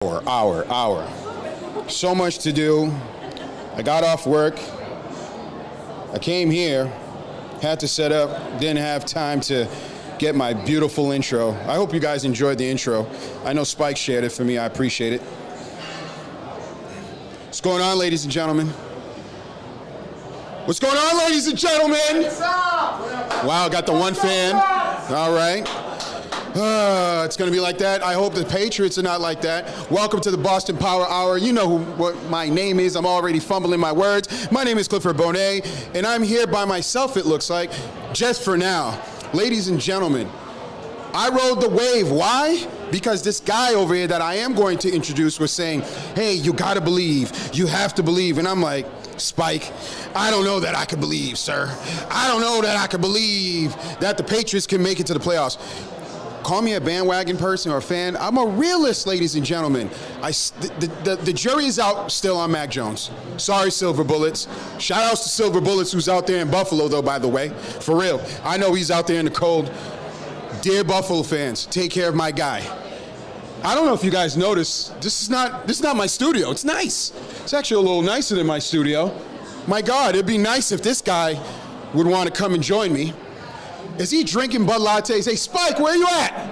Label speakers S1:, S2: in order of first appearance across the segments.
S1: Hour. So much to do. I got off work. I came here, had to set up, didn't have time to get my beautiful intro. I hope you guys enjoyed the intro. I know Spike shared it for me. I appreciate it. What's going on, ladies and gentlemen? What's going on, ladies and gentlemen? What's up? Wow, got the one fan. All right. It's going to be like that. I hope the Patriots are not like that. Welcome to the Boston Power Hour. You know what my name is. I'm already fumbling my words. My name is Clifford Bonet, and I'm here by myself, it looks like, just for now. Ladies and gentlemen, I rode the wave. Why? Because this guy over here that I am going to introduce was saying, hey, you got to believe. You have to believe. And I'm like, Spike, I don't know that I can believe, sir. I don't know that I can believe that the Patriots can make it to the playoffs. Call me a bandwagon person or a fan. I'm a realist, ladies and gentlemen. The jury is out still on Mac Jones. Sorry, Silver Bullets. Shout outs to Silver Bullets, who's out there in Buffalo, though, by the way. For real. I know he's out there in the cold. Dear Buffalo fans, take care of my guy. I don't know if you guys noticed, this is not my studio. It's nice. It's actually a little nicer than my studio. My God, it'd be nice if this guy would want to come and join me. Is he drinking Bud Lattes? Hey, Spike, where you at?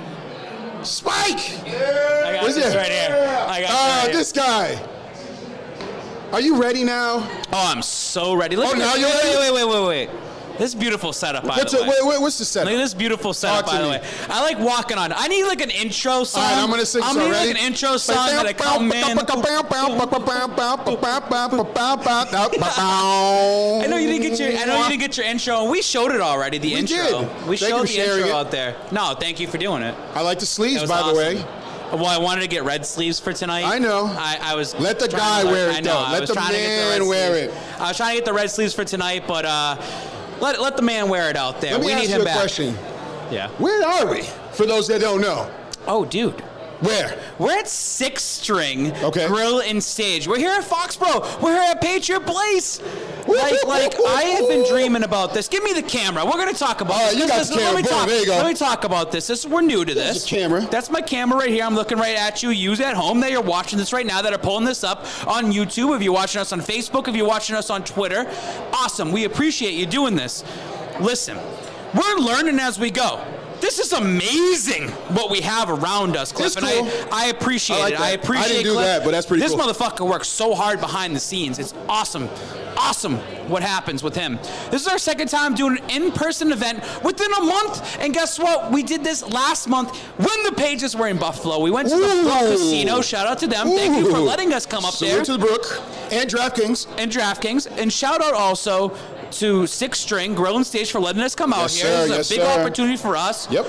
S1: Spike!
S2: Yeah. I got this right here.
S1: This guy. Are you ready now?
S2: Oh, I'm so ready. Look
S1: now you're ready?
S2: Wait. This beautiful setup, by the way.
S1: What's the setup?
S2: Look at this beautiful setup, by the way. I like walking on. I need like an intro song.
S1: All right, I'm going to sing some.
S2: I need like an intro song that I come in. I know you didn't get your intro, and we showed it already, the intro. We showed the intro out there. No, thank you for doing it.
S1: I like the sleeves, by the way.
S2: Well, I wanted to get red sleeves for tonight.
S1: I know.
S2: I was.
S1: Let the guy wear it, though. Let the man wear it.
S2: I was trying to get the red sleeves for tonight, but let the man wear it out there.
S1: We need him back. Let me ask you a question.
S2: Yeah.
S1: Where are we? For those that don't know.
S2: Oh, dude.
S1: Where?
S2: We're at Six String Grill and Stage. We're here at Foxborough. We're here at Patriot Place. I have been dreaming about this. Give me the camera. We're going to talk about this.
S1: You got the camera. There you go.
S2: Let me talk about this. We're new to this.
S1: The camera.
S2: That's my camera right here. I'm looking right at you. You at home that you're watching this right now, that are pulling this up on YouTube. If you're watching us on Facebook, if you're watching us on Twitter, awesome. We appreciate you doing this. Listen, we're learning as we go. This is amazing what we have around us, Cliff, and I appreciate it. I appreciate it.
S1: I didn't do that, but that's pretty cool.
S2: This motherfucker works so hard behind the scenes. It's awesome. Awesome what happens with him. This is our second time doing an in-person event within a month, and guess what? We did this last month when the Pages were in Buffalo. We went to the Brook Casino. Shout out to them. Thank you for letting us come up there.
S1: Salute to the Brook and DraftKings.
S2: And shout out also to Six String Grill and Stage for letting us come out here. This is a big opportunity for us.
S1: Yep.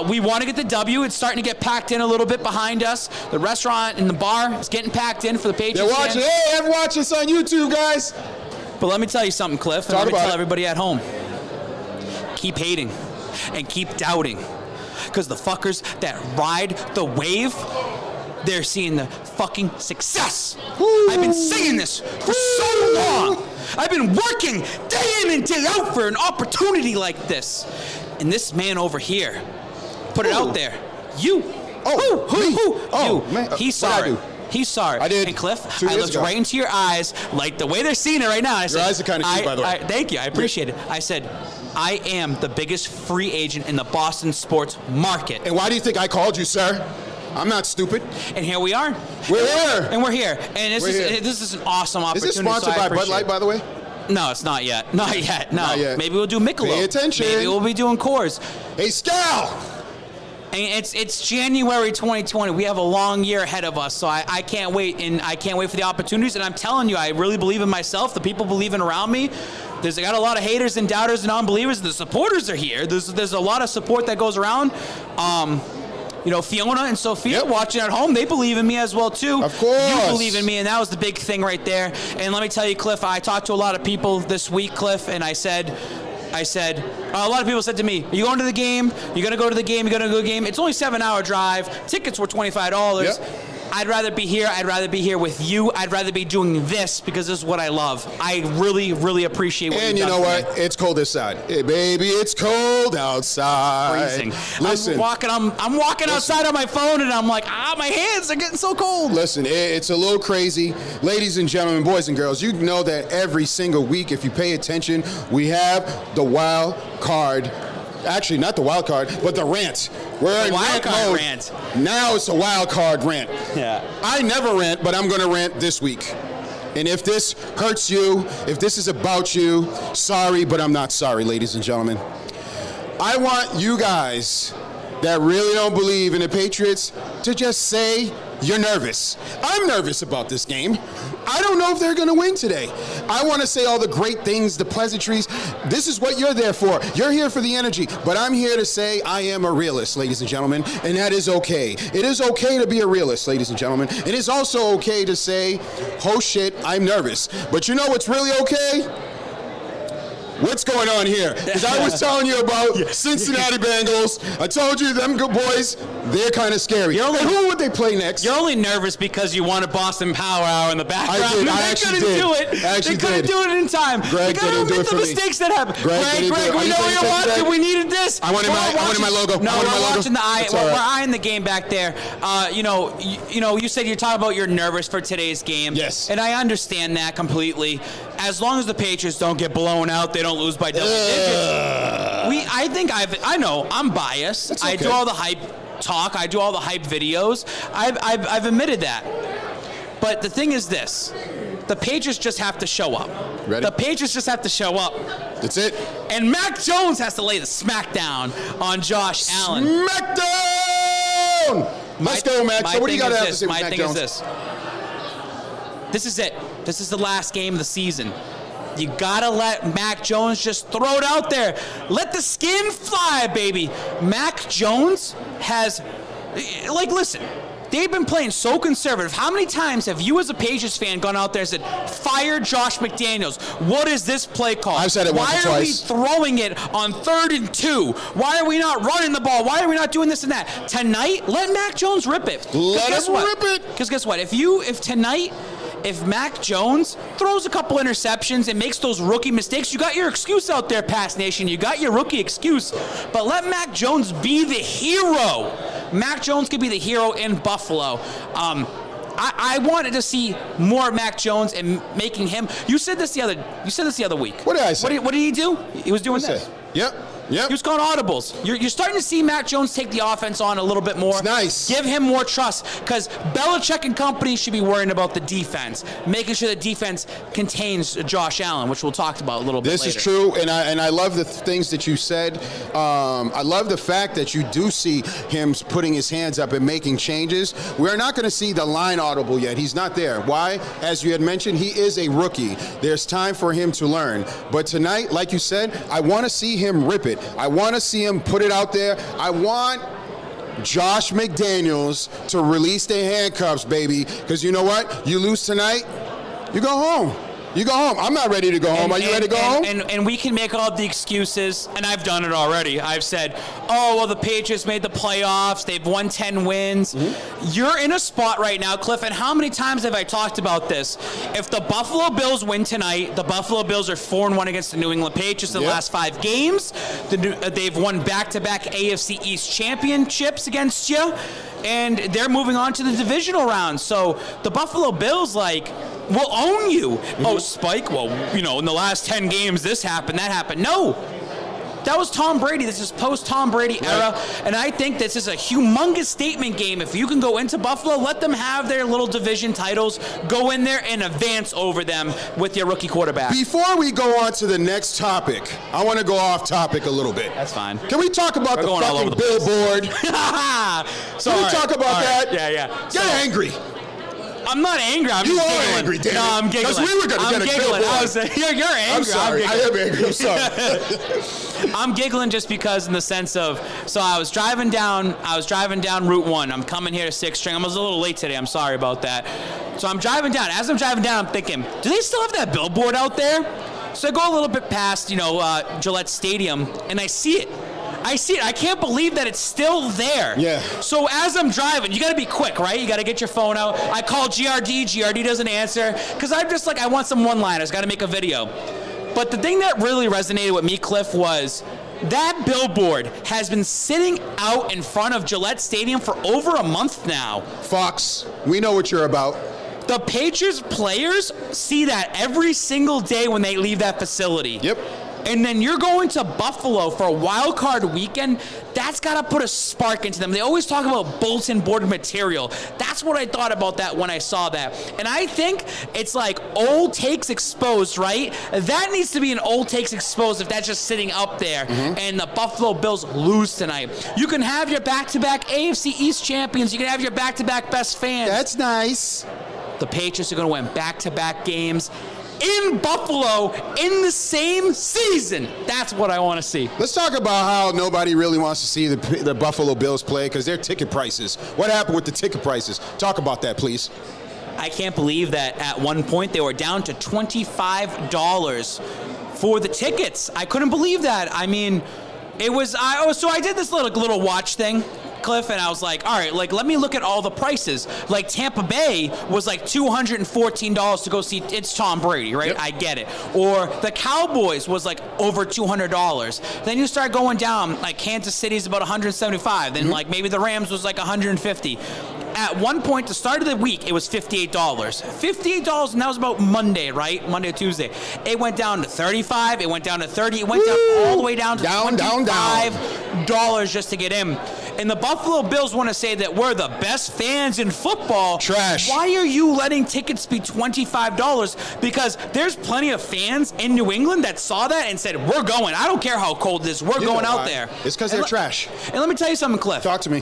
S2: We want to get the W. It's starting to get packed in a little bit behind us. The restaurant and the bar is getting packed in for the Patriots.
S1: They're watching. Hey, everyone watch us on YouTube, guys.
S2: But let me tell you something, Cliff, and let me tell everybody at home. Keep hating and keep doubting, because the fuckers that ride the wave, they're seeing the fucking success. I've been saying this for so long. I've been working day in and day out for an opportunity like this. And this man over here put it out there. You.
S1: Man.
S2: He saw it. He saw it.
S1: I did.
S2: And Cliff, I looked right into your eyes, like the way they're seeing it right now. I said,
S1: your eyes are kind of cute, by the way.
S2: Thank you. I appreciate it. I said, I am the biggest free agent in the Boston sports market.
S1: And why do you think I called you, sir? I'm not stupid.
S2: And here we are.
S1: We're here.
S2: And we're here. And this is an awesome opportunity.
S1: Is this sponsored by Bud Light, by the way?
S2: No, it's not yet. Not yet. No.
S1: Not yet.
S2: Maybe we'll do Michelob.
S1: Pay attention.
S2: Maybe we'll be doing Coors.
S1: Hey, Scal!
S2: And it's January 2020. We have a long year ahead of us, so I can't wait, and I can't wait for the opportunities. And I'm telling you, I really believe in myself. The people believing around me. I got a lot of haters and doubters and unbelievers. The supporters are here. There's a lot of support that goes around. Fiona and Sophia watching at home, they believe in me as well, too.
S1: Of course.
S2: You believe in me, and that was the big thing right there. And let me tell you, Cliff, I talked to a lot of people this week, Cliff, and I said, a lot of people said to me, are you going to the game? You're going to go to the game? You're going to go to the game? It's only a 7-hour drive. Tickets were $25.
S1: Yep.
S2: I'd rather be here. I'd rather be here with you. I'd rather be doing this because this is what I love. I really, really appreciate what
S1: and
S2: you've done.
S1: And you know what? It's cold outside. Hey, baby, it's cold outside.
S2: Freezing.
S1: Listen.
S2: I'm walking outside on my phone and I'm like, my hands are getting so cold.
S1: Listen, it's a little crazy. Ladies and gentlemen, boys and girls, you know that every single week, if you pay attention, we have the wild card. Actually, not the wild card, but the rant. We're in rant mode. Rant. Now it's a wild card rant.
S2: Yeah.
S1: I never rant, but I'm going to rant this week. And if this hurts you, if this is about you, sorry, but I'm not sorry, ladies and gentlemen. I want you guys that really don't believe in the Patriots to just say you're nervous. I'm nervous about this game. I don't know if they're going to win today. I want to say all the great things, the pleasantries. This is what you're there for. You're here for the energy. But I'm here to say I am a realist, ladies and gentlemen, and that is okay. It is okay to be a realist, ladies and gentlemen. It is also okay to say, oh shit, I'm nervous. But you know what's really okay? What's going on here? Because I was telling you about Cincinnati Bengals. I told you them good boys, they're kind of scary. And who would they play next?
S2: You're only nervous because you wanted Boston Power Hour in the background.
S1: I did. I actually did.
S2: They couldn't do it in time.
S1: Greg didn't do it for me. The mistakes
S2: that happen. Greg, we know you're watching. We needed this.
S1: I wanted my logo.
S2: No, we're watching the eye. We're eyeing the game back there. You said you're talking about you're nervous for today's game.
S1: Yes.
S2: And I understand that completely. As long as the Patriots don't get blown out, they don't lose by double digits. I know I'm biased.
S1: Okay.
S2: I do all the hype talk. I do all the hype videos. I've admitted that. But the thing is this. The Patriots just have to show up.
S1: Ready?
S2: The Patriots just have to show up.
S1: That's it.
S2: And Mac Jones has to lay the smackdown on Josh Allen.
S1: Smackdown! Let's go, Mac. So what do you got to have to say with Mac Jones?
S2: My thing is this. This is it. This is the last game of the season. You gotta let Mac Jones just throw it out there. Let the skin fly, baby. Mac Jones has, listen, they've been playing so conservative. How many times have you as a Patriots fan gone out there and said, fire Josh McDaniels? What is this play call?
S1: I've said it once or twice.
S2: Why are we throwing it on 3rd and 2? Why are we not running the ball? Why are we not doing this and that? Tonight, let Mac Jones rip it.
S1: Let him rip it.
S2: Because guess what? If Mac Jones throws a couple interceptions and makes those rookie mistakes, you got your excuse out there, Pass Nation. You got your rookie excuse. But let Mac Jones be the hero. Mac Jones could be the hero in Buffalo. I wanted to see more Mac Jones and making him. You said this the other week.
S1: What did I say?
S2: What did he do? He was doing this.
S1: Yep.
S2: He was calling audibles. You're starting to see Mac Jones take the offense on a little bit more.
S1: It's nice.
S2: Give him more trust because Belichick and company should be worrying about the defense, making sure the defense contains Josh Allen, which we'll talk about a little bit later.
S1: This is true, and I love the things that you said. I love the fact that you do see him putting his hands up and making changes. We're not going to see the line audible yet. He's not there. Why? As you had mentioned, he is a rookie. There's time for him to learn. But tonight, like you said, I want to see him rip it. I want to see him put it out there. I want Josh McDaniels to release their handcuffs, baby. Because you know what? You lose tonight, you go home. You go home. I'm not ready to go home. Are you ready to go home?
S2: And we can make all the excuses, and I've done it already. I've said, the Patriots made the playoffs. They've won 10 wins. Mm-hmm. You're in a spot right now, Cliff, and how many times have I talked about this? If the Buffalo Bills win tonight, the Buffalo Bills are 4-1 against the New England Patriots in the last 5 games. They've won back-to-back AFC East championships against you, and they're moving on to the divisional round. So the Buffalo Bills, will own you. Mm-hmm. Oh, Spike, in the last 10 games, this happened, that happened. No. That was Tom Brady. This is post-Tom Brady era. And I think this is a humongous statement game. If you can go into Buffalo, let them have their little division titles. Go in there and advance over them with your rookie quarterback.
S1: Before we go on to the next topic, I want to go off topic a little bit.
S2: That's fine.
S1: Can we talk about the fucking billboard? Can we talk about that?
S2: Yeah.
S1: Get angry.
S2: I'm not angry. I'm just giggling.
S1: Are angry, damn it.
S2: No, I'm giggling.
S1: Because we were going to get a billboard.
S2: You're angry.
S1: I'm sorry. I am angry. I'm sorry.
S2: I'm giggling just because in the sense of, so I was driving down Route 1. I'm coming here to 6th String. I was a little late today. I'm sorry about that. So I'm driving down. As I'm driving down, I'm thinking, do they still have that billboard out there? So I go a little bit past, Gillette Stadium, and I see it. I see it. I can't believe that it's still there.
S1: Yeah.
S2: So as I'm driving, you got to be quick, right? You got to get your phone out. I call GRD. GRD doesn't answer because I'm just like, I want some one-liners. Got to make a video. But the thing that really resonated with me, Cliff, was that billboard has been sitting out in front of Gillette Stadium for over a month now.
S1: Fox, we know what you're about.
S2: The Patriots players see that every single day when they leave that facility.
S1: Yep.
S2: And then you're going to Buffalo for a Wildcard Weekend. That's got to put a spark into them. They always talk about bulletin board material. That's what I thought about that when I saw that. And I think it's like old takes exposed, right? That needs to be an old takes exposed if that's just sitting up there. And the Buffalo Bills lose tonight. You can have your back-to-back AFC East champions. You can have your back-to-back best fans.
S1: That's nice.
S2: The Patriots are going to win back-to-back games in Buffalo in the same season. That's what I want to see.
S1: Let's talk about how nobody really wants to see the Buffalo Bills play because their ticket prices. What happened with the ticket prices? Talk about that, please.
S2: I can't believe that at one point they were down to $25 for the tickets. I couldn't believe that. I mean, it was so I did this little watch thing, Cliff, and I was like, all right, like, let me look at all the prices. Like, Tampa Bay was like $214 to go see, it's Tom Brady, right?
S1: Yep.
S2: I get it. Or the Cowboys was like over $200. Then you start going down, like Kansas City's about $175. Then like maybe the Rams was like $150. At one point, the start of the week, it was $58. $58, and that was about Monday, right? Monday or Tuesday. It went down to $35. It went down to $30. It went down all the way down to $25 just to get in. And the Buffalo Bills want to say that we're the best fans in football.
S1: Trash.
S2: Why are you letting tickets be $25? Because there's plenty of fans in New England that saw that and said, we're going. I don't care how cold it is. We're going out there.
S1: It's because they're trash.
S2: And let me tell you something, Cliff.
S1: Talk to me.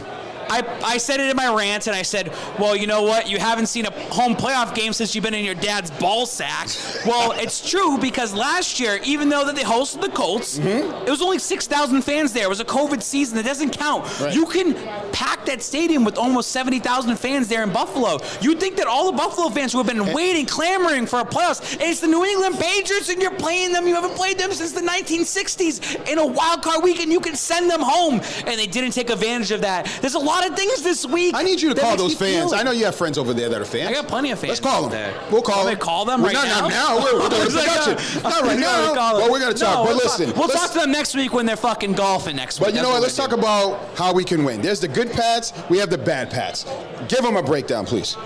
S2: I said it in my rant, and I said, well, you know what? You haven't seen a home playoff game since you've been in your dad's ball sack. Well, it's true, because last year, even though that they hosted the Colts, it was only 6,000 fans there. It was a COVID season. It doesn't count.
S1: Right.
S2: You can pack that stadium with almost 70,000 fans there in Buffalo. You'd think that all the Buffalo fans who have been waiting, clamoring for a playoffs, and it's the New England Patriots, and you're playing them. You haven't played them since the 1960s. In a wild card weekend, you can send them home, and they didn't take advantage of that. There's a lot of things this week.
S1: I need you to call those fans.
S2: Feeling.
S1: I know you have friends over there that are fans.
S2: I got plenty of fans.
S1: Let's call them.
S2: There.
S1: We'll call them.
S2: Call them right now?
S1: Not now. We're doing production. Not right now. Well, we're going to talk. But listen.
S2: We'll talk to them next week when they're fucking golfing next week.
S1: But you know what? Let's talk about how we can win. There's the good Pats. We have the bad Pats. Give them a breakdown, please.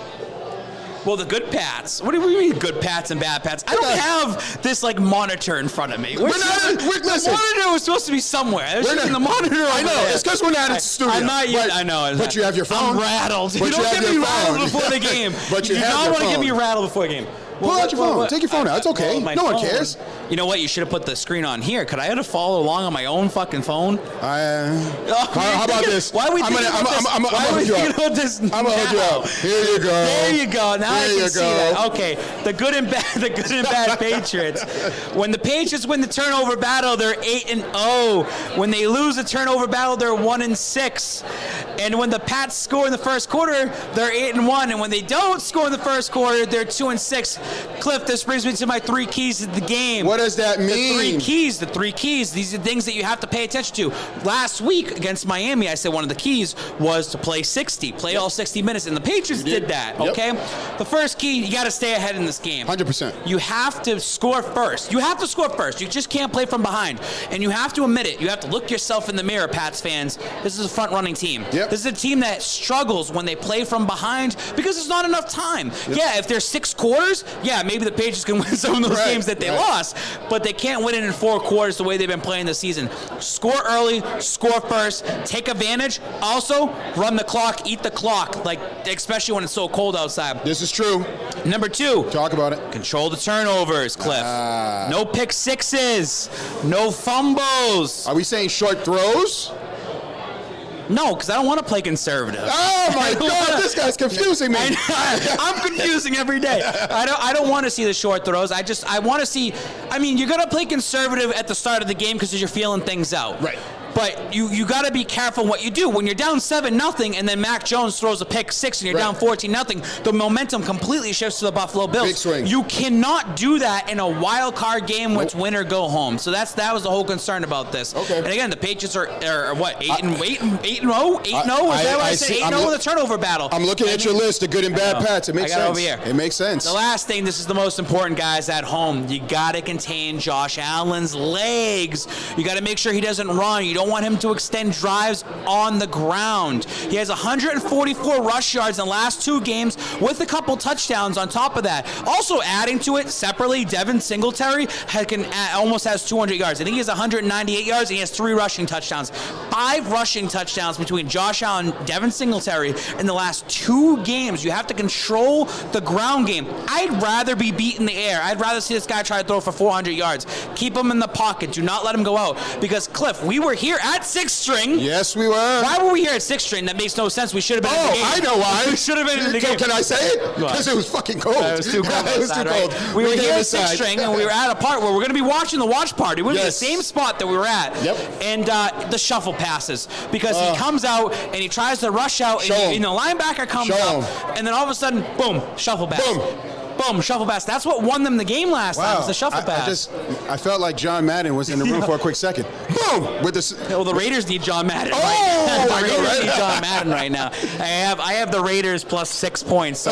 S2: Well, the good Pats. What do you mean good Pats and bad Pats? I don't have this like monitor in front of me.
S1: Listen.
S2: The monitor was supposed to be somewhere. The monitor.
S1: I know. It's because we're not in the studio.
S2: I'm not yet. I know.
S1: But you have your phone.
S2: I'm rattled.
S1: But
S2: you don't get me rattled before the game.
S1: But you have your phone.
S2: don't want to get me rattled before the game.
S1: Pull out your phone. Take your phone out. It's okay. No one cares.
S2: You know what? You should have put the screen on here. Could I have to follow along on my own fucking phone?
S1: How about this?
S2: Why are we thinking about this?
S1: I'm gonna hold you up. Here you go.
S2: There you go. Now I can see that. Okay. The good and bad Patriots. When the Patriots win the turnover battle, they're 8-0. When they lose the turnover battle, they're 1-6. And when the Pats score in the first quarter, they're 8-1. And when they don't score in the first quarter, they're 2-6. Cliff, this brings me to my 3 keys to the game.
S1: What does that mean?
S2: The three keys. These are things that you have to pay attention to. Last week against Miami, I said one of the keys was to play 60, play all 60 minutes, and the Patriots did that, okay? The first key, you got to stay ahead in this game.
S1: 100%.
S2: You have to score first. You just can't play from behind. And you have to admit it. You have to look yourself in the mirror, Pats fans. This is a front-running team.
S1: Yep.
S2: This is a team that struggles when they play from behind because there's not enough time. Yep. Yeah, if there's 6 quarters, yeah, maybe the Patriots can win some of those games that they lost, but they can't win it in 4 quarters the way they've been playing this season. Score early, score first, take advantage. Also, run the clock, eat the clock, like especially when it's so cold outside.
S1: This is true.
S2: Number 2.
S1: Talk about it.
S2: Control the turnovers, Cliff. No pick sixes. No fumbles.
S1: Are we saying short throws?
S2: No, because I don't want to play conservative.
S1: Oh my God, this guy's confusing me.
S2: I'm confusing every day. I don't want to see the short throws. I want to see. I mean, you're gonna play conservative at the start of the game because you're feeling things out.
S1: Right.
S2: But you got to be careful what you do. When you're down 7-0 and then Mac Jones throws a pick six and you're down 14-0, the momentum completely shifts to the Buffalo Bills.
S1: Big swing.
S2: You cannot do that in a wild card game where it's win or go home. So that was the whole concern about this.
S1: Okay.
S2: And again, the Patriots are what, 8-0? 8-0? Is that what I said? 8-0 in the turnover battle.
S1: I'm looking at your list of good and bad Pats. It makes sense.
S2: Over here.
S1: It makes sense.
S2: The last thing, this is the most important, guys, at home. You got to contain Josh Allen's legs. You got to make sure he doesn't run. You don't want him to extend drives on the ground. He has 144 rush yards in the last 2 games with a couple touchdowns on top of that. Also adding to it separately, Devin Singletary almost has 200 yards. I think he has 198 yards and he has 3 rushing touchdowns. 5 rushing touchdowns between Josh Allen and Devin Singletary in the last 2 games. You have to control the ground game. I'd rather be beat in the air. I'd rather see this guy try to throw for 400 yards. Keep him in the pocket. Do not let him go out. Because, Cliff, we were here at 6th string.
S1: Yes, we were.
S2: Why were we here at 6th string? That makes no sense. We should have been in the game.
S1: I know why.
S2: We should have been in the game.
S1: Can I say it? Because it was fucking cold.
S2: It was too cold.
S1: It was too cold.
S2: Right? We were here at 6th string, and we were at a part where we're going to be watching the watch party. We're in the same spot that we were at.
S1: Yep.
S2: And the shuffle passes. Because he comes out, and he tries to rush out, and the linebacker comes up, and then all of a sudden, boom, shuffle pass. Boom, shuffle pass. That's what won them the game last time, was the shuffle pass.
S1: I felt like John Madden was in the room for a quick second. Boom! With the
S2: well, the Raiders need John Madden
S1: right now.
S2: The Raiders need John Madden right now. I have the Raiders plus 6 points. So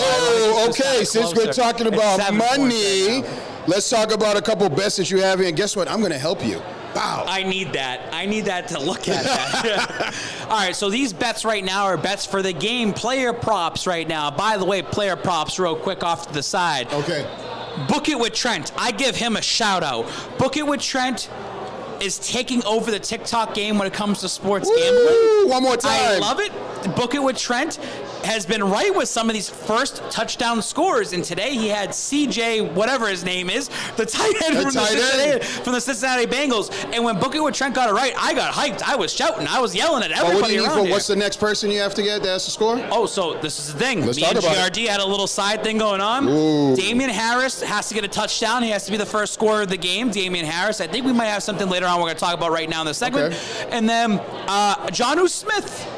S1: okay. Since we're talking about money, let's talk about a couple bets that you have here. And guess what? I'm going to help you. Wow.
S2: I need that to look at that. All right, so these bets right now are bets for the game. Player props right now. By the way, player props real quick off to the side.
S1: Okay.
S2: Book It with Trent. I give him a shout out. Book It with Trent is taking over the TikTok game when it comes to sports gambling.
S1: One more time.
S2: I love it. Book It with Trent has been right with some of these first touchdown scores, and today he had CJ, whatever his name is, the tight end from the Cincinnati Bengals. And when Book It with Trent got it right, I got hyped. I was shouting. I was yelling at everybody around here.
S1: What's the next person you have to get that's the score?
S2: Oh, so this is the thing.
S1: Let's
S2: Me
S1: talk
S2: and
S1: about
S2: GRD had a little side thing going on.
S1: Ooh.
S2: Damian Harris has to get a touchdown. He has to be the first scorer of the game. Damian Harris. I think we might have something later on we're going to talk about right now in this segment.
S1: Okay.
S2: And then Jonnu Smith.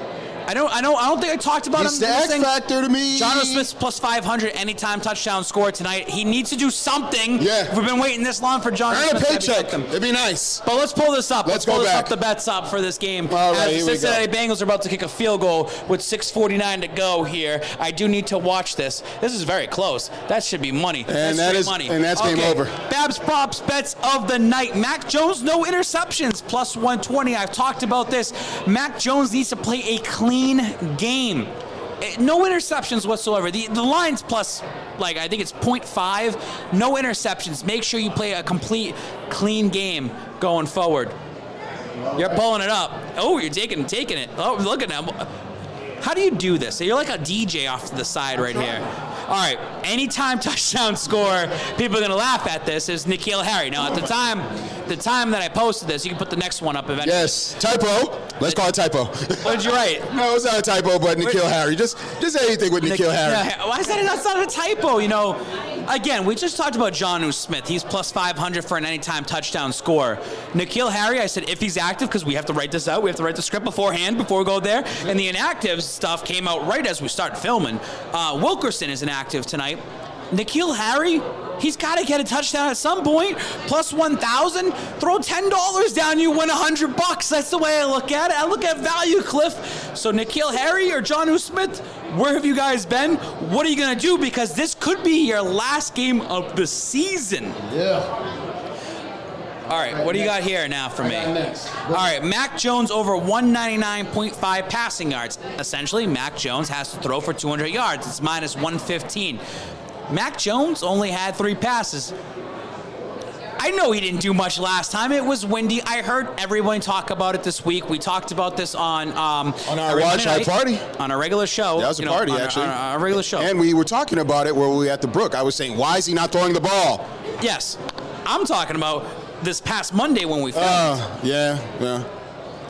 S2: I don't think I talked about him.
S1: He's the X factor to me.
S2: Jonnu Smith's plus 500 anytime touchdown score tonight. He needs to do something.
S1: Yeah.
S2: We've been waiting this long for Jonnu Smith.
S1: Earn a paycheck. It'd be nice.
S2: But let's pull this up.
S1: Let's go back.
S2: The bets up for this game.
S1: All right,
S2: As the Cincinnati Bengals are about to kick a field goal with 6:49 to go here. I do need to watch this. This is very close. That should be money.
S1: And that's
S2: money.
S1: And that's game over.
S2: Babs props bets of the night. Mac Jones, no interceptions, plus 120. I've talked about this. Mac Jones needs to play a clean game. No interceptions whatsoever. The line's plus, I think it's 0.5. No interceptions. Make sure you play a complete, clean game going forward. You're pulling it up. Oh, you're taking it. Oh, look at that. How do you do this? So you're like a DJ off to the side right here. All right, anytime touchdown score, people are going to laugh at this, is N'Keal Harry. Now, at the time that I posted this, you can put the next one up eventually.
S1: Yes, typo. Let's call it typo.
S2: What did you write?
S1: No, it's not a typo, but N'Keal Harry. Just anything with N'Keal Harry.
S2: Why is that's not a typo? Again, we just talked about Jonnu Smith. He's plus 500 for an anytime touchdown score. N'Keal Harry, I said if he's active, because we have to write this out. We have to write the script beforehand before we go there. And the inactive stuff came out right as we started filming. Wilkerson is inactive tonight. N'Keal Harry, he's got to get a touchdown at some point. Plus 1,000. Throw $10 down, you win $100. That's the way I look at it. I look at value, Cliff. So N'Keal Harry or Jonnu Smith, where have you guys been? What are you going to do? Because this could be your last game of the season.
S1: Yeah.
S2: All right, what do you got here now for me? All right, Mac Jones over 199.5 passing yards. Essentially, Mac Jones has to throw for 200 yards. It's minus 115. Mac Jones only had 3 passes. I know he didn't do much last time. It was windy. I heard everyone talk about it this week. We talked about this on
S1: our watch night party.
S2: On a regular show.
S1: That was a party, actually.
S2: On a regular show.
S1: And we were talking about it where we were at the Brook. I was saying, why is he not throwing the ball?
S2: Yes. I'm talking about this past Monday when we filmed.
S1: Yeah.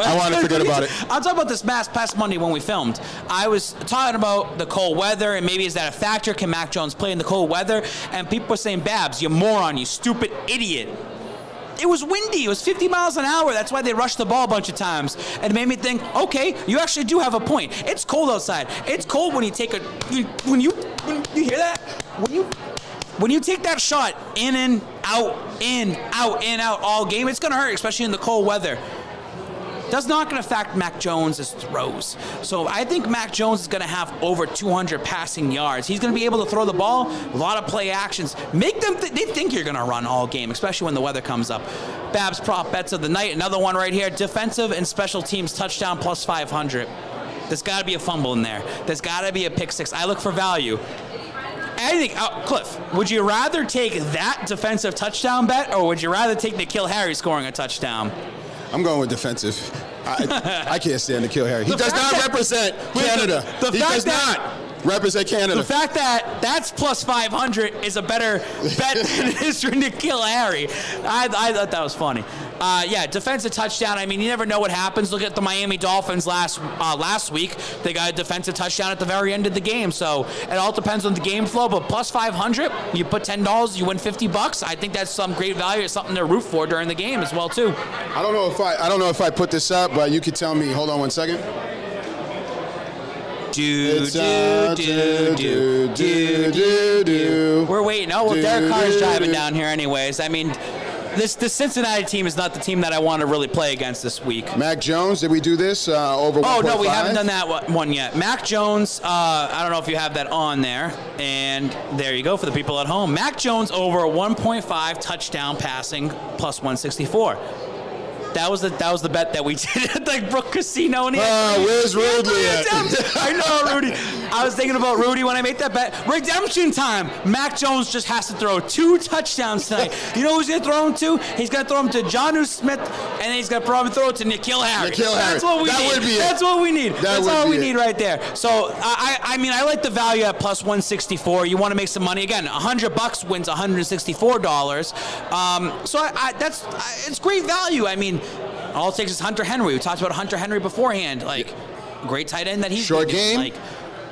S1: I want to forget about it.
S2: I'll talk about this past Monday when we filmed. I was talking about the cold weather, and maybe is that a factor? Can Mac Jones play in the cold weather? And people were saying, Babs, you moron, you stupid idiot. it was windy. It was 50 miles an hour. That's why they rushed the ball a bunch of times. And it made me think, okay, you actually do have a point. It's cold outside. It's cold when you take when you hear that? When you take that shot in and out, in, out, in, out all game, it's going to hurt, especially in the cold weather. That's not going to affect Mac Jones' throws. So I think Mac Jones is going to have over 200 passing yards. He's going to be able to throw the ball, a lot of play actions. Make them they think you're going to run all game, especially when the weather comes up. Babs prop bets of the night. Another one right here. Defensive and special teams touchdown plus 500. There's got to be a fumble in there. There's got to be a pick six. I look for value. Anything, Cliff, would you rather take that defensive touchdown bet, or would you rather take N'Keal Harry scoring a touchdown?
S1: I'm going with defensive. I can't stand N'Keal Harry. He does not represent Canada. He does not represent Canada.
S2: The fact that that's plus 500 is a better bet than it is for N'Keal Harry. I thought that was funny. Yeah, defensive touchdown. I mean, you never know what happens. Look at the Miami Dolphins last week. They got a defensive touchdown at the very end of the game. So it all depends on the game flow. But plus 500, you put $10, you win $50. I think that's some great value. It's something to root for during the game as well too.
S1: I don't know if I put this up, but you could tell me. Hold on one second.
S2: We're waiting. Oh, well, Derek Carr's driving down here anyways. I mean, this Cincinnati team is not the team that I want to really play against this week.
S1: Mac Jones, did we do this over 1.5?
S2: Oh, no, we haven't done that one yet. Mac Jones, I don't know if you have that on there. And there you go for the people at home. Mac Jones over 1.5 touchdown passing plus 164. That was the bet that we did at the Brook Casino.
S1: Where's Rudy at?
S2: I know, Rudy. I was thinking about Rudy when I made that bet. Redemption time. Mac Jones just has to throw 2 touchdowns tonight. You know who's going to throw him to? He's going to throw him to Jonnu Smith, and then he's going to probably throw it to N'Keal Harry. That's what we need. That's what we need. That's all we need right there. So, I mean, I like the value at plus 164. You want to make some money. Again, $100 wins $164. So, it's great value. I mean, all it takes is Hunter Henry. We talked about Hunter Henry beforehand. Like, great tight end that he's
S1: short game.
S2: Like,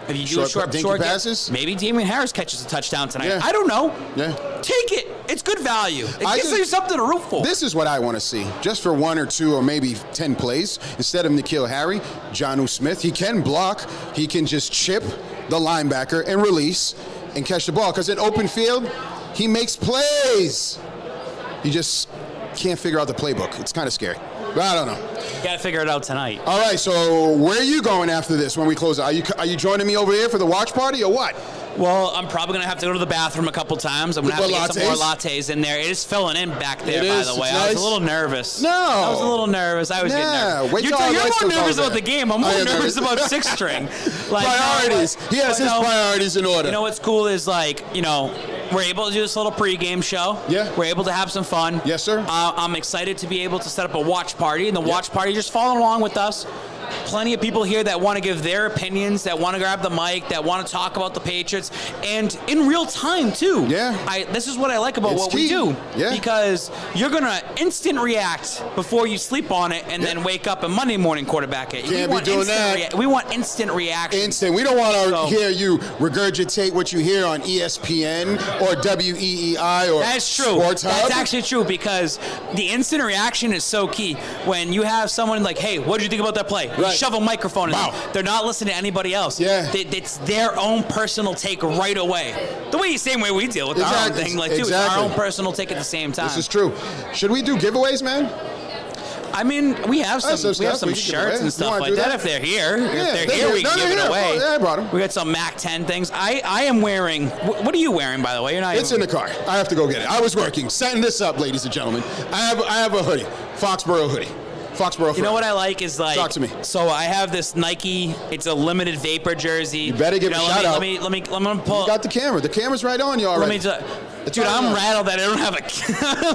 S2: if you do a short
S1: passes,
S2: maybe Damian Harris catches a touchdown tonight.
S1: Yeah.
S2: I don't know.
S1: Yeah.
S2: Take it. It's good value. It gives you something to root for.
S1: This is what I want to see. Just for 1 or 2 or maybe 10 plays. Instead of N'Keal Harry, Jonnu Smith. He can block. He can just chip the linebacker and release and catch the ball. Because in open field, he makes plays. You just can't figure out the playbook. It's kind of scary. But I don't know.
S2: You got to figure it out tonight.
S1: All right, so where are you going after this when we close out? Are you joining me over here for the watch party or what?
S2: Well, I'm probably going to have to go to the bathroom a couple times. I'm going to have to get some more lattes in there. It is filling in back there, by the way. I was a little nervous.
S1: No.
S2: I was a little nervous. I was getting nervous. You're more nervous about the game. I'm more nervous about six-string.
S1: Priorities. He has his priorities in order.
S2: You know what's cool is, we're able to do this little pregame show.
S1: Yeah.
S2: We're able to have some fun.
S1: Yes, sir.
S2: I'm excited to be able to set up a watch party. And the watch party, just follow along with us. Plenty of people here that want to give their opinions, that want to grab the mic, that want to talk about the Patriots, and in real time, too.
S1: Yeah.
S2: This is what I like about what we do.
S1: Yeah.
S2: Because you're going to instant react before you sleep on it and then wake up and Monday morning quarterback it.
S1: Can't be doing that.
S2: We want instant reaction.
S1: Instant. We don't want to hear you regurgitate what you hear on ESPN or WEEI or
S2: That's true.
S1: Sports Hub.
S2: That's actually true because the instant reaction is so key. When you have someone like, hey, what did you think about that play?
S1: Right.
S2: Shove a microphone in them. They're not listening to anybody else.
S1: Yeah.
S2: It's their own personal take right away. Same way we deal with our own thing. It's our own personal take at the same time.
S1: This is true. Should we do giveaways, man?
S2: I mean, we have some shirts and stuff like that if they're here. If they're here, we can give it away.
S1: Yeah, I brought them.
S2: We got some Mac 10 things. I am wearing, what are you wearing, by the way?
S1: It's in the car. I have to go get it. I was working, setting this up, ladies and gentlemen. I have a hoodie, Foxborough hoodie. Foxborough.
S2: You know what I like is
S1: talk to me.
S2: So I have this Nike. It's a limited vapor jersey.
S1: You better give a shout out.
S2: Let me pull.
S1: You got the camera. The camera's right on you already.
S2: Dude, I'm rattled that I don't have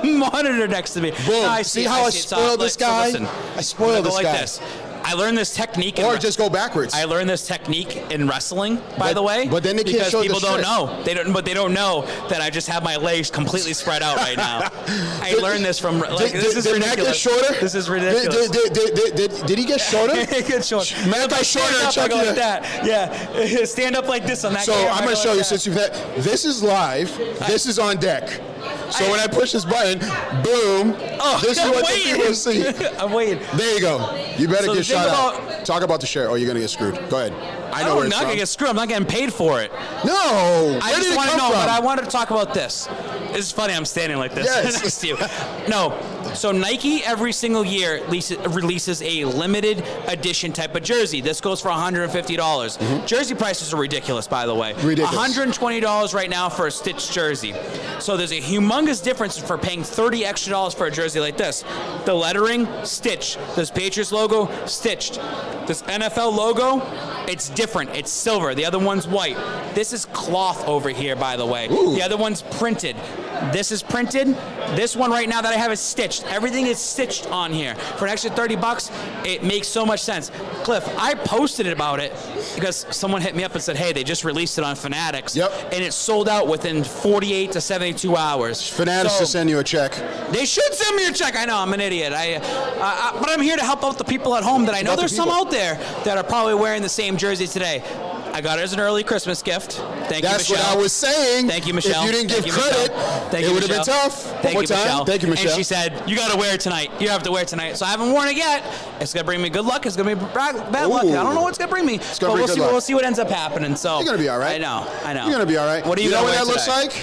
S2: a monitor next to me.
S1: Boom.
S2: No,
S1: See how I spoiled this guy?
S2: So
S1: I spoiled this guy.
S2: This. I learned this technique.
S1: Or just go backwards.
S2: I learned this technique in wrestling, by the way.
S1: But then they can't show
S2: people
S1: the
S2: don't know. They don't know that I just have my legs completely spread out right now. I learned this from. This is ridiculous.
S1: Did Matt get shorter?
S2: This is ridiculous.
S1: Did he get shorter?
S2: He gets shorter.
S1: Matt got shorter.
S2: Like that. Yeah. Stand up like this on that.
S1: So I'm going to show you since you've had. This is live. This is on deck. So when I push this button, boom. This is what the people see.
S2: I'm waiting.
S1: There you go. You better get shot out. Talk about the shirt, or you're going to get screwed. Go ahead. I know where it's
S2: I'm not going to get screwed. I'm not getting paid for it.
S1: No.
S2: I just want to know, but I wanted to talk about this. It's funny, I'm standing like this next to you. No, so Nike every single year releases a limited edition type of jersey. This goes for $150. Jersey prices are ridiculous, by the way.
S1: Ridiculous.
S2: $120 right now for a stitched jersey. So there's a humongous difference for paying $30 extra for a jersey like this. The lettering, stitched. This Patriots logo, stitched. This NFL logo, it's different. It's silver. The other one's white. This is cloth over here, by the way.
S1: Ooh.
S2: The other one's printed. This is printed. This one right now that I have is stitched. Everything is stitched on here. For an extra $30, it makes so much sense. Cliff, I posted about it because someone hit me up and said, hey, they just released it on Fanatics.
S1: Yep.
S2: And it sold out within 48 to 72 hours.
S1: Fanatics to send you a check.
S2: They should send me a check. I know, I'm an idiot. But I'm here to help out the people at home that I know there's some out there that are probably wearing the same jersey today. I got it as an early Christmas gift. Thank you, Michelle.
S1: That's what I was saying.
S2: Thank you, Michelle.
S1: If you didn't give credit, it would have been tough.
S2: Thank you, Michelle.
S1: Thank you, Michelle.
S2: And she said, you got to wear it tonight. You have to wear it tonight. So I haven't worn it yet. It's going to bring me good luck. It's going to be bad luck. I don't know what it's going to bring me.
S1: It's going to bring good luck.
S2: We'll see what ends up happening. So
S1: you're going to be all right.
S2: I know.
S1: You're going to be all right.
S2: What do you know
S1: what that looks like?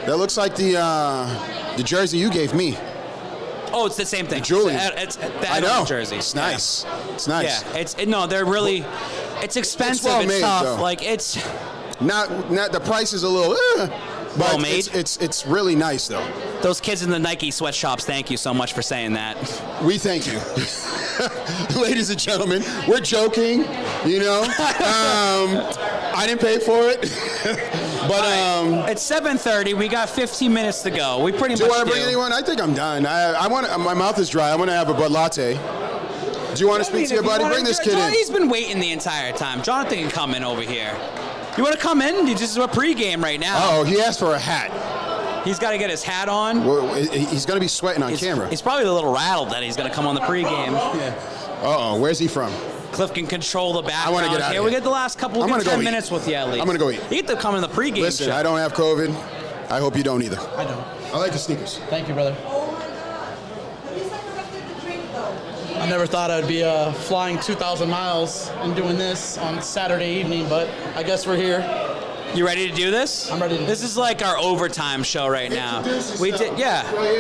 S1: That looks like the jersey you gave me.
S2: Oh, it's the same thing.
S1: Julie.
S2: It's that jersey.
S1: It's nice. It's nice.
S2: Yeah. They're really. It's expensive.
S1: It's well made,
S2: tough.
S1: though.
S2: Like it's.
S1: Not the price is a little. But
S2: well made.
S1: It's really nice though.
S2: Those kids in the Nike sweatshops, thank you so much for saying that.
S1: We thank you. Ladies and gentlemen, we're joking, you know. I didn't pay for it. But
S2: it's 7:30. We got 15 minutes to go. We pretty much
S1: do you want to bring anyone? I think I'm done. I want. My mouth is dry. I want to have a Bud Latte. Do you want to speak to your buddy? Bring this kid in.
S2: He's been waiting the entire time. Jonathan can come in over here. You want to come in? You just do a pregame right now.
S1: Oh, he asked for a hat.
S2: He's got to get his hat on.
S1: Well, he's going to be sweating on camera.
S2: He's probably a little rattled that he's going to come on the pregame.
S1: Yeah. Uh-oh, where's he from?
S2: Cliff can control the background.
S1: I want to get out of here.
S2: We get the last couple of 10 minutes with you at least.
S1: I'm going to go eat.
S2: You get to come in the pregame
S1: Listen,
S2: show.
S1: I don't have COVID. I hope you don't either.
S3: I don't.
S1: I like the sneakers.
S3: Thank you, brother. I never thought I'd be flying 2,000 miles and doing this on Saturday evening, but I guess we're here.
S2: You ready to do this?
S3: I'm ready to do
S2: this. This is like our overtime show right now. We did,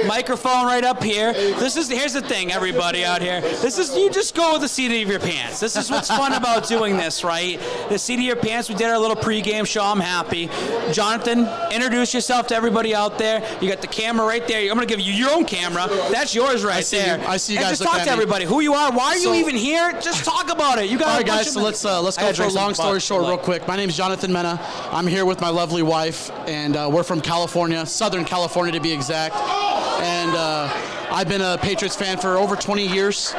S2: microphone right up here. Here's the thing, everybody out here. You just go with the seat of your pants. This is what's fun about doing this, right? The seat of your pants. We did our little pregame show. I'm happy. Jonathan, introduce yourself to everybody out there. You got the camera right there. I'm gonna give you your own camera. That's yours right there.
S3: I see you guys.
S2: And just talk to everybody. Who you are? Why are you even here? Just talk about it. You got.
S3: All right, guys. So let's go for a long story short, real quick. My name is Jonathan Mena. I'm here with my lovely wife, and we're from California, Southern California to be exact. And I've been a Patriots fan for over 20 years.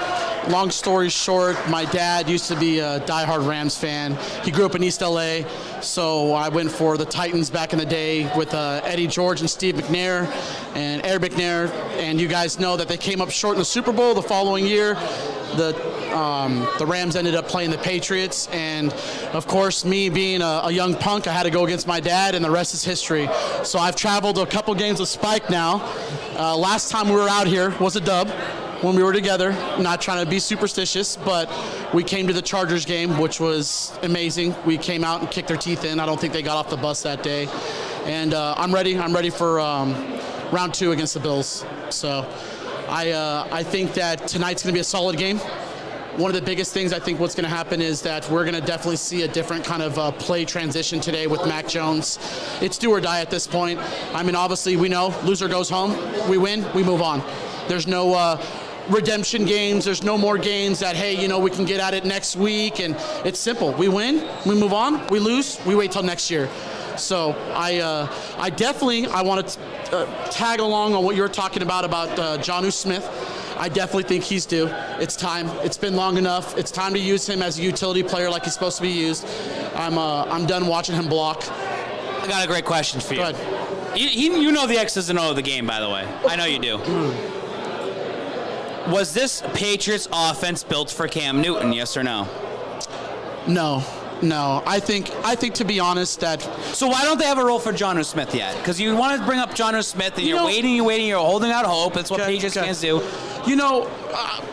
S3: Long story short, my dad used to be a diehard Rams fan. He grew up in East LA, so I went for the Titans back in the day with Eddie George and Steve McNair and Eric McNair. And you guys know that they came up short in the Super Bowl the following year. The Rams ended up playing the Patriots, and of course, me being a young punk, I had to go against my dad, and the rest is history. So I've traveled a couple games with Spike now. Last time we were out here was a dub when we were together. Not trying to be superstitious, but we came to the Chargers game, which was amazing. We came out and kicked their teeth in. I don't think they got off the bus that day. And I'm ready. I'm ready for round 2 against the Bills. So I think that tonight's going to be a solid game. One of the biggest things I think what's going to happen is that we're going to definitely see a different kind of play transition today with Mac Jones. It's do or die at this point. I mean, obviously, we know loser goes home. We win, we move on. There's no redemption games. There's no more games that, hey, you know, we can get at it next week. And it's simple. We win, we move on. We lose, we wait till next year. So I want to tag along on what you're talking about Jonnu Smith. I definitely think he's due. It's time. It's been long enough. It's time to use him as a utility player like he's supposed to be used. I'm done watching him block.
S2: I got a great question for you.
S3: Go ahead.
S2: You know the X's and O's of the game, by the way. I know you do. Was this Patriots offense built for Cam Newton, yes or no?
S3: No. No, I think to be honest that.
S2: So why don't they have a role for Jonnu Smith yet? Because you want to bring up Jonnu Smith and you're waiting, you're holding out hope. That's what Patriots fans do.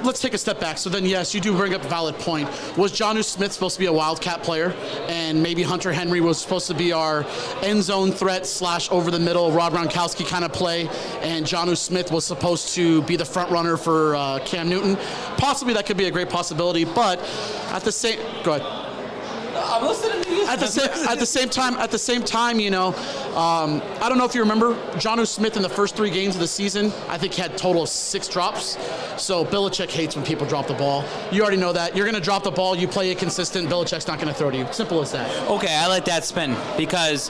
S3: Let's take a step back. So then, yes, you do bring up a valid point. Was Jonnu Smith supposed to be a Wildcat player, and maybe Hunter Henry was supposed to be our end zone threat / over the middle Rob Gronkowski kind of play, and Jonnu Smith was supposed to be the front runner for Cam Newton? Possibly that could be a great possibility, but at the same, go ahead.
S2: I'm listening to you.
S3: At the same time, I don't know if you remember, Jonnu Smith in the first 3 games of the season, I think he had a total of 6 drops. So Belichick hates when people drop the ball. You already know that. You're going to drop the ball, you play it consistent, Belichick's not going to throw to you. Simple as that.
S2: Okay, I let that spin because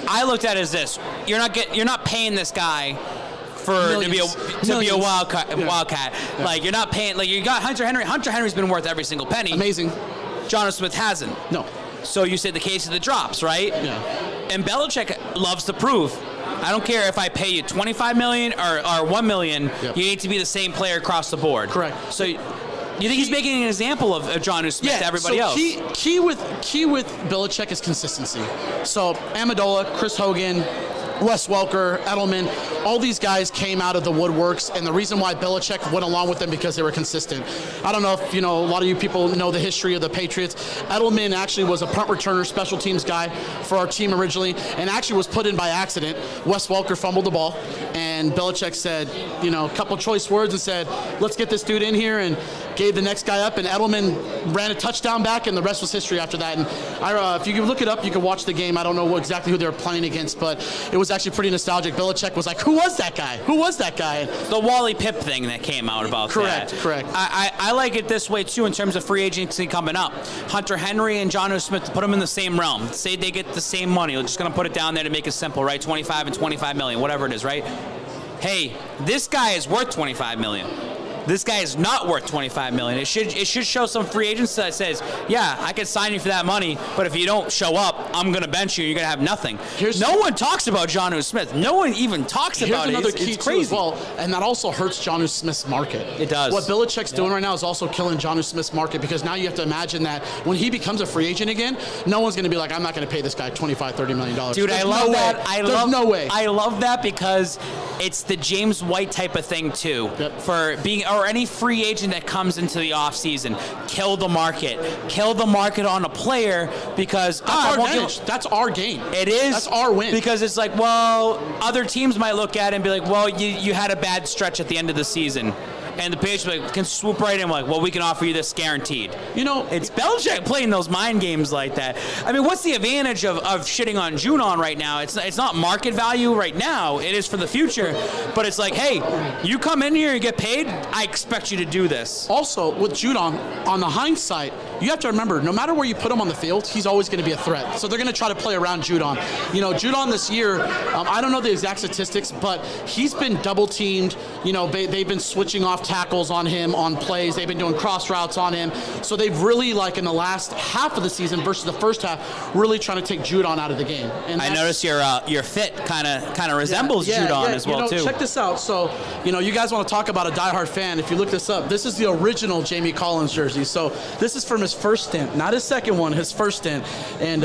S2: I looked at it as this. You're not paying this guy to be a wildcat. Yeah. Like, you're not paying, like, you got Hunter Henry. Hunter Henry's been worth every single penny.
S3: Amazing.
S2: Jonnu Smith hasn't.
S3: No.
S2: So you said the case of the drops, right?
S3: Yeah.
S2: And Belichick loves to prove. I don't care if I pay you $25 million or $1 million. Yep. You need to be the same player across the board.
S3: Correct.
S2: So you think he's making an example of Jonnu Smith to everybody else?
S3: Key with Belichick is consistency. So Amendola, Chris Hogan, Wes Welker, Edelman, all these guys came out of the woodworks, and the reason why Belichick went along with them because they were consistent. I don't know if a lot of you people know the history of the Patriots. Edelman actually was a punt returner, special teams guy for our team originally, and actually was put in by accident. Wes Welker fumbled the ball, and Belichick said, a couple choice words and said, let's get this dude in here, and gave the next guy up, and Edelman ran a touchdown back, and the rest was history after that. And if you can look it up, you can watch the game. I don't know exactly who they were playing against, but it was actually pretty nostalgic. Belichick was like, who was that guy? Who was that guy?
S2: The Wally Pipp thing that came out about
S3: Correct.
S2: I like it this way, too, in terms of free agency coming up. Hunter Henry and Jonnu Smith, put them in the same realm. Say they get the same money. We're just going to put it down there to make it simple, right? 25 and 25 million, whatever it is, right? Hey, this guy is worth 25 million. This guy is not worth $25 million. It should show some free agents that says, yeah, I could sign you for that money, but if you don't show up, I'm going to bench you. You're going to have nothing. No one talks about Jonnu Smith. No one even talks about it. It's crazy.
S3: As well, and that also hurts Jonnu Smith's market.
S2: It does.
S3: What Belichick's doing right now is also killing Jonnu Smith's market, because now you have to imagine that when he becomes a free agent again, no one's going to be like, I'm not going to pay this guy $25, $30 million.
S2: Dude, I love that.
S3: There's no way.
S2: I love that because it's the James White type of thing, too.
S3: Yep.
S2: For being, or any free agent that comes into the offseason, kill the market on a player, because
S3: that's our game.
S2: It is.
S3: That's our win.
S2: Because it's like, well, other teams might look at it and be like, well, you had a bad stretch at the end of the season. And the Patriots can swoop right in like, well, we can offer you this guaranteed. It's Belichick playing those mind games like that. I mean, what's the advantage of shitting on Judon right now? It's not market value right now. It is for the future. But it's like, hey, you come in here and get paid, I expect you to do this.
S3: Also, with Judon, on the hindsight, you have to remember, no matter where you put him on the field, he's always going to be a threat. So they're going to try to play around Judon. Judon this year, I don't know the exact statistics, but he's been double-teamed. They've been switching off tackles on him on plays. They've been doing cross routes on him. So they've really, like in the last half of the season versus the first half, really trying to take Judon out of the game. And
S2: I noticed your fit kind of resembles Judon as well, too.
S3: Check this out. So, you guys want to talk about a diehard fan. If you look this up, this is the original Jamie Collins jersey. So this is from his first stint, not his second one, his first stint. And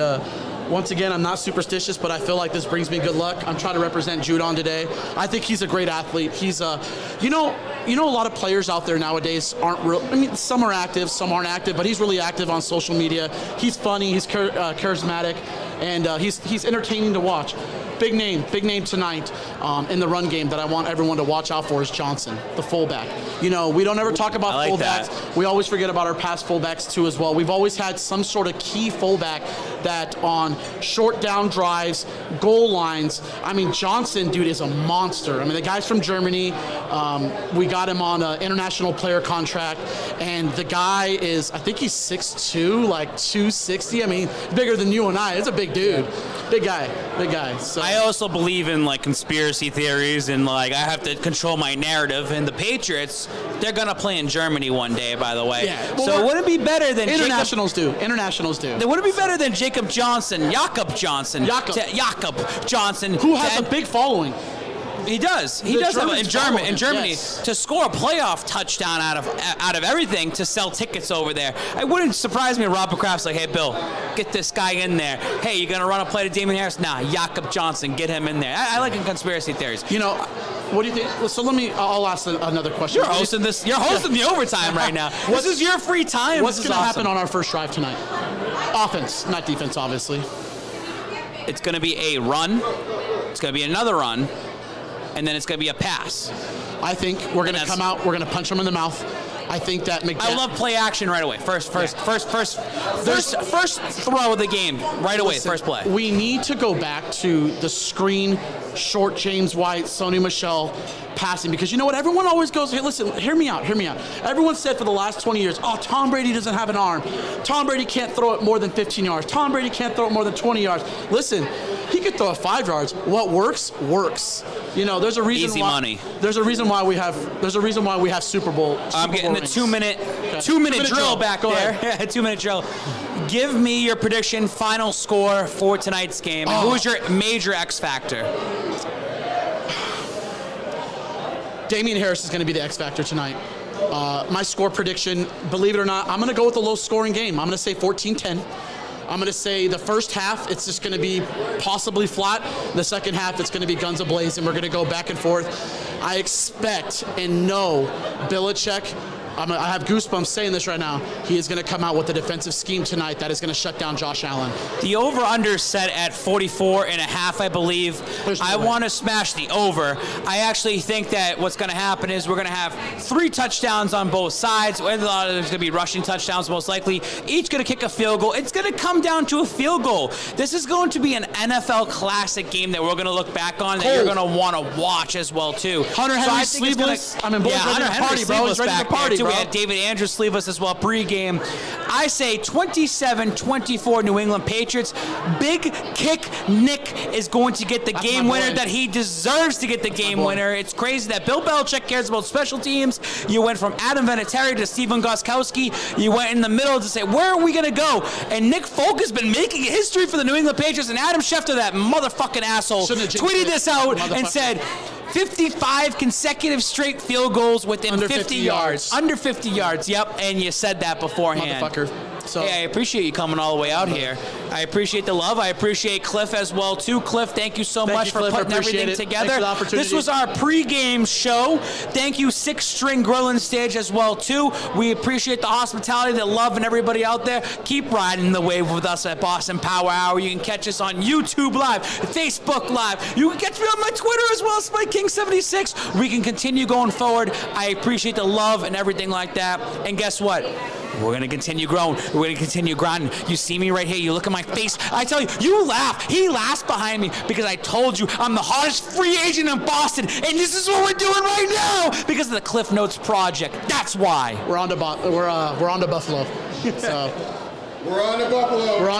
S3: once again, I'm not superstitious, but I feel like this brings me good luck. I'm trying to represent Judon today. I think he's a great athlete. He's a lot of players out there nowadays aren't real. I mean, some are active, some aren't active, but he's really active on social media. He's funny, he's charismatic, and he's entertaining to watch. Big name tonight in the run game that I want everyone to watch out for is Johnson, the fullback. We don't ever talk about fullbacks.
S2: That.
S3: We always forget about our past fullbacks too as well. We've always had some sort of key fullback that on short down drives, goal lines. I mean, Johnson, dude, is a monster. I mean, the guy's from Germany. We got him on an international player contract, and the guy is, I think he's 6'2", like 260. I mean, bigger than you and I. It's a big dude. Big guy. So
S2: I also believe in conspiracy theories, and I have to control my narrative. And the Patriots, they're gonna play in Germany one day, by the way.
S3: Yeah.
S2: So would it be better than
S3: Internationals do?
S2: Would it be better than Jacob Johnson, who has a big following? He does. He does have in Germany
S3: yes.
S2: to score a playoff touchdown out of everything to sell tickets over there. It wouldn't surprise me if Robert Kraft's like, hey, Bill, get this guy in there. Hey, you going to run a play to Damian Harris? Nah, Jakob Johnson, get him in there. I like conspiracy theories.
S3: You know, what do you think? So I'll ask another question.
S2: You're hosting this. You're hosting the overtime right now. This is your free time.
S3: What's going to happen on our first drive tonight? Offense, not defense, obviously.
S2: It's going to be a run. It's going to be another run. And then it's going to be a pass.
S3: I think we're going to come out. We're going to punch them in the mouth. I think that
S2: I love play action right away. First throw of the game right away. First play.
S3: We need to go back to the screen, short James White, Sony Michel passing, because you know what? Everyone always goes, hey, listen, hear me out. Everyone said for the last 20 years, oh, Tom Brady doesn't have an arm. Tom Brady can't throw it more than 15 yards. Tom Brady can't throw it more than 20 yards. Listen, he could throw it 5 yards. What works, works. You know, there's a reason
S2: Easy
S3: why.
S2: Money.
S3: There's a reason why we have Super Bowl.
S2: I'm getting the 2 minute drill back there. 2 minute drill. Give me your prediction, final score for tonight's game. Who is your major X factor?
S3: Damian Harris is going to be the X factor tonight. My score prediction, believe it or not, I'm going to go with a low-scoring game. I'm going to say 14-10. I'm going to say the first half, it's just going to be possibly flat. The second half, it's going to be guns ablaze, and we're going to go back and forth. I expect and know Belichick, I have goosebumps saying this right now, he is going to come out with a defensive scheme tonight that is going to shut down Josh Allen.
S2: The over-under is set at 44.5, I believe. I want to smash the over. I actually think that what's going to happen is we're going to have 3 touchdowns on both sides. There's going to be rushing touchdowns most likely. Each going to kick a field goal. It's going to come down to a field goal. This is going to be an NFL classic game that we're going to look back on that you're going to want to watch as well, too.
S3: Hunter Henry sleeveless.
S2: Hunter Henry
S3: sleeveless
S2: ready to
S3: party, bro.
S2: We had David Andrews sleeveless as well pregame. I say 27-24 New England Patriots. Big kick Nick is going to get the game winner that he deserves to get the game winner. It's crazy that Bill Belichick cares about special teams. You went from Adam Vinatieri to Steven Gostkowski. You went in the middle to say, where are we going to go? And Nick Folk has been making history for the New England Patriots, and Adam Schefter, that motherfucking asshole, tweeted this out and said, 55 consecutive straight field goals within
S3: under
S2: 50 yards. Under 50 yards, yep. And you said that beforehand.
S3: Motherfucker. So,
S2: hey, I appreciate you coming all the way out here. I appreciate the love. I appreciate Cliff as well, too. Cliff, thank you so much for putting everything together. This was our pregame show. Thank you, Six String Grilling Stage as well, too. We appreciate the hospitality, the love, and everybody out there. Keep riding the wave with us at Boston Power Hour. You can catch us on YouTube Live, Facebook Live. You can catch me on my Twitter as well, SpikeKing76. We can continue going forward. I appreciate the love and everything like that. And guess what? We're going to continue growing. We're going to continue grinding. You see me right here. You look at my face. I tell you, you laugh. He laughs behind me because I told you I'm the hottest free agent in Boston, and this is what we're doing right now because of the Cliff Notes Project. That's why.
S3: We're on to Buffalo. So.
S1: We're on to Buffalo.